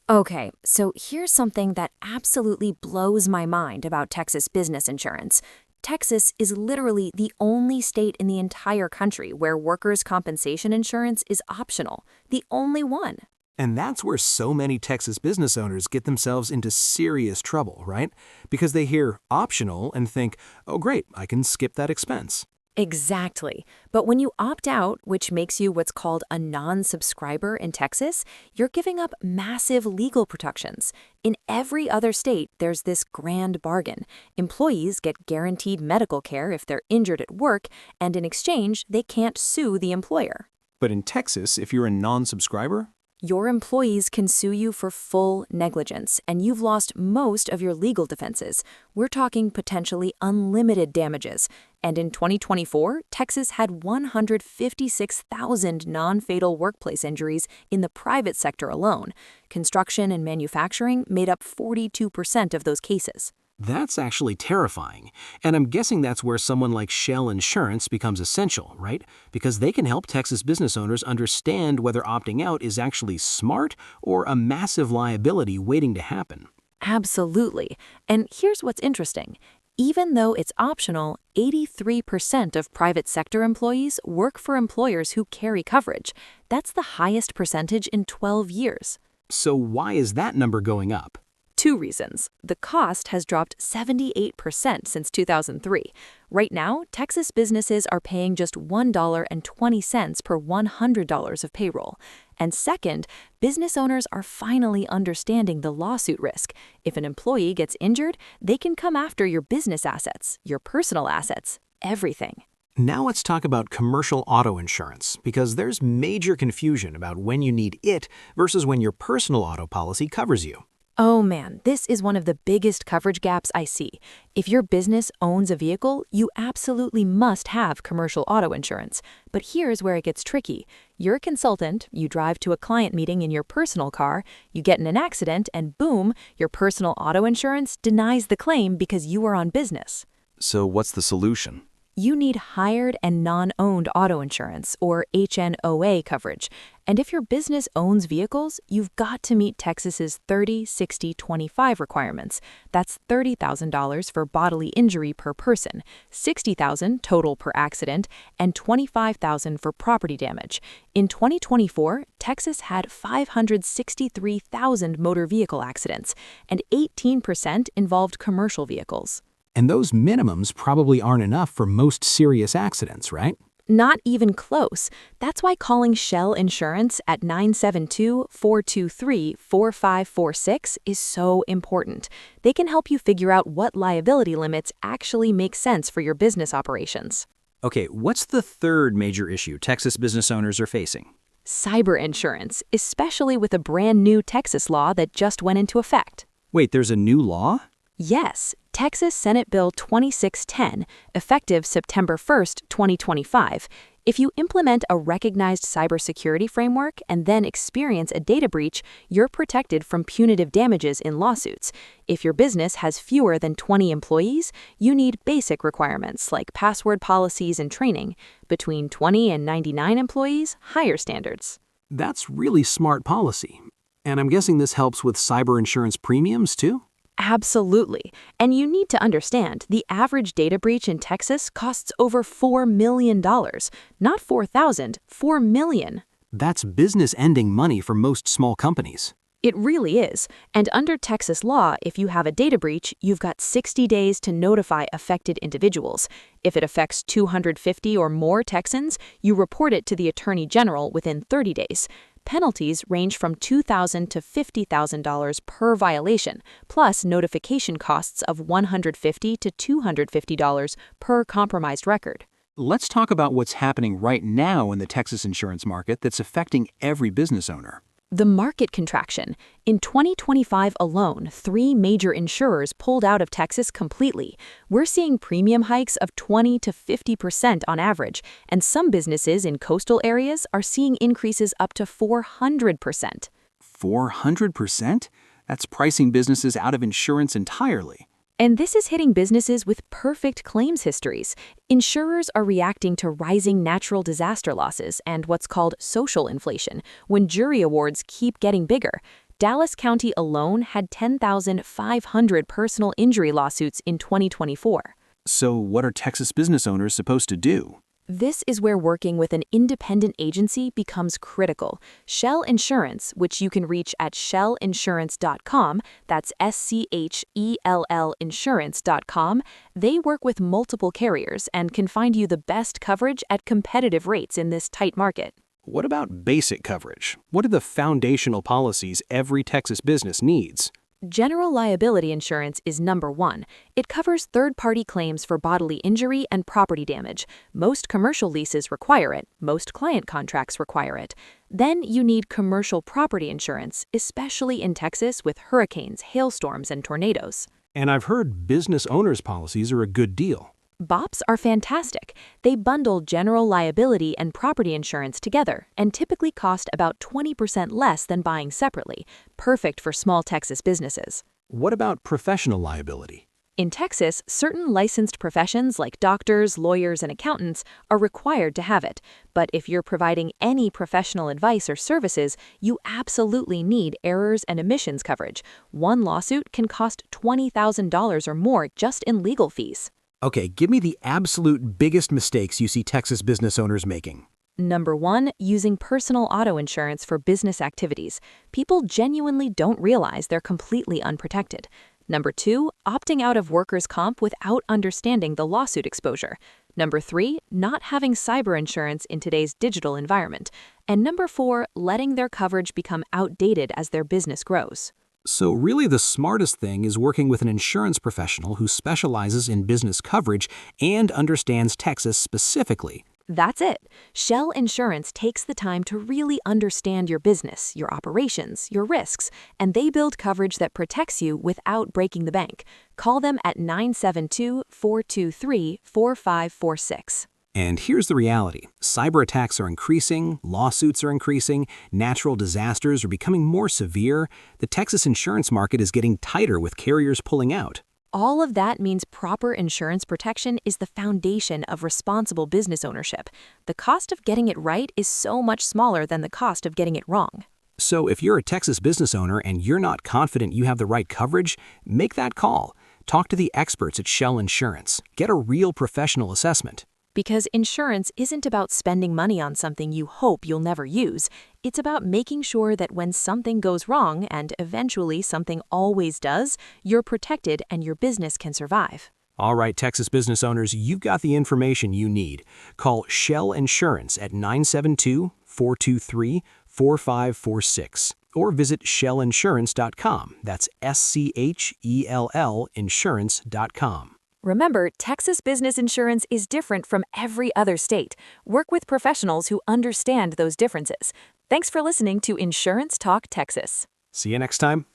Okay, so here's something that absolutely blows my mind about Texas business insurance. Texas is literally the only state in the entire country where workers' compensation insurance is optional. The only one. And that's where so many Texas business owners get themselves into serious trouble, right? Because they hear optional and think, oh, great, I can skip that expense. Exactly. But when you opt out, which makes you what's called a non-subscriber in Texas, you're giving up massive legal protections. In every other state, there's this grand bargain. Employees get guaranteed medical care if they're injured at work, and in exchange, they can't sue the employer. But in Texas, if you're a non-subscriber, Your employees can sue you for full negligence, and you've lost most of your legal defenses. We're talking potentially unlimited damages. And in 2024, Texas had 156,000 non-fatal workplace injuries in the private sector alone. Construction and manufacturing made up 42% of those cases. that's actually terrifying. And I'm guessing that's where someone like Schell Insurance becomes essential, right? Because they can help Texas business owners understand whether opting out is actually smart or a massive liability waiting to happen. Absolutely. And here's what's interesting. Even though it's optional, 83% of private sector employees work for employers who carry coverage. That's the highest percentage in 12 years. So why is that number going up? Two reasons. The cost has dropped 78% since 2003. Right now, Texas businesses are paying just $1.20 per $100 of payroll. And second, business owners are finally understanding the lawsuit risk. If an employee gets injured, they can come after your business assets, your personal assets, everything. Now let's talk about commercial auto insurance, because there's major confusion about when you need it versus when your personal auto policy covers you. Oh man, this is one of the biggest coverage gaps I see. If your business owns a vehicle, you absolutely must have commercial auto insurance. But here's where it gets tricky. You're a consultant, you drive to a client meeting in your personal car, you get in an accident, and boom, your personal auto insurance denies the claim because you are on business. So what's the solution? You need hired and non-owned auto insurance, or HNOA coverage. And if your business owns vehicles, you've got to meet Texas's 30-60-25 requirements. That's $30,000 for bodily injury per person, $60,000 total per accident, and $25,000 for property damage. In 2024, Texas had 563,000 motor vehicle accidents, and 18% involved commercial vehicles. And those minimums probably aren't enough for most serious accidents, right? Not even close. That's why calling Schell Insurance at 972-423-4546 is so important. They can help you figure out what liability limits actually make sense for your business operations. Okay, what's the third major issue Texas business owners are facing? Cyber insurance, especially with a brand new Texas law that just went into effect. Wait, there's a new law? Yes, Texas Senate Bill 2610, effective September 1st, 2025. If you implement a recognized cybersecurity framework and then experience a data breach, you're protected from punitive damages in lawsuits. If your business has fewer than 20 employees, you need basic requirements like password policies and training. Between 20 and 99 employees, higher standards. That's really smart policy. And I'm guessing this helps with cyber insurance premiums too? Absolutely. And you need to understand, the average data breach in Texas costs over $4 million. Not $4,000, $4 million. That's business-ending money for most small companies. It really is. And under Texas law, if you have a data breach, you've got 60 days to notify affected individuals. If it affects 250 or more Texans, you report it to the Attorney General within 30 days. Penalties range from $2,000 to $50,000 per violation, plus notification costs of $150 to $250 per compromised record. Let's talk about what's happening right now in the Texas insurance market that's affecting every business owner. The market contraction. In 2025 alone, 3 major insurers pulled out of Texas completely. We're seeing premium hikes of 20 to 50% on average, and some businesses in coastal areas are seeing increases up to 400%. 400%? That's pricing businesses out of insurance entirely. And this is hitting businesses with perfect claims histories. Insurers are reacting to rising natural disaster losses and what's called social inflation when jury awards keep getting bigger. Dallas County alone had 10,500 personal injury lawsuits in 2024. So what are Texas business owners supposed to do? This is where working with an independent agency becomes critical. Schell Insurance, which you can reach at schellinsurance.com, that's SCHELL insurance.com, they work with multiple carriers and can find you the best coverage at competitive rates in this tight market. What about basic coverage? What are the foundational policies every Texas business needs? General liability insurance is number one. It covers third-party claims for bodily injury and property damage. Most commercial leases require it. Most client contracts require it. Then you need commercial property insurance, especially in Texas with hurricanes, hailstorms, and tornadoes. And I've heard business owners' policies are a good deal. BOPs are fantastic. They bundle general liability and property insurance together and typically cost about 20% less than buying separately, perfect for small Texas businesses. What about professional liability? In Texas, certain licensed professions like doctors, lawyers, and accountants are required to have it. But if you're providing any professional advice or services, you absolutely need errors and omissions coverage. One lawsuit can cost $20,000 or more just in legal fees. Okay, give me the absolute biggest mistakes you see Texas business owners making. Number one, using personal auto insurance for business activities. People genuinely don't realize they're completely unprotected. Number two, opting out of workers' comp without understanding the lawsuit exposure. Number three, not having cyber insurance in today's digital environment. And number four, letting their coverage become outdated as their business grows. So really the smartest thing is working with an insurance professional who specializes in business coverage and understands Texas specifically. That's it. Schell Insurance takes the time to really understand your business, your operations, your risks, and they build coverage that protects you without breaking the bank. Call them at 972-423-4546. And here's the reality. Cyber attacks are increasing, lawsuits are increasing, natural disasters are becoming more severe. The Texas insurance market is getting tighter with carriers pulling out. All of that means proper insurance protection is the foundation of responsible business ownership. The cost of getting it right is so much smaller than the cost of getting it wrong. So if you're a Texas business owner and you're not confident you have the right coverage, make that call. Talk to the experts at Schell Insurance. Get a real professional assessment. Because insurance isn't about spending money on something you hope you'll never use. It's about making sure that when something goes wrong, and eventually something always does, you're protected and your business can survive. All right, Texas business owners, you've got the information you need. Call Schell Insurance at 972-423-4546 or visit schellinsurance.com. That's SCHELL insurance.com. Remember, Texas business insurance is different from every other state. Work with professionals who understand those differences. Thanks for listening to Insurance Talk Texas. See you next time.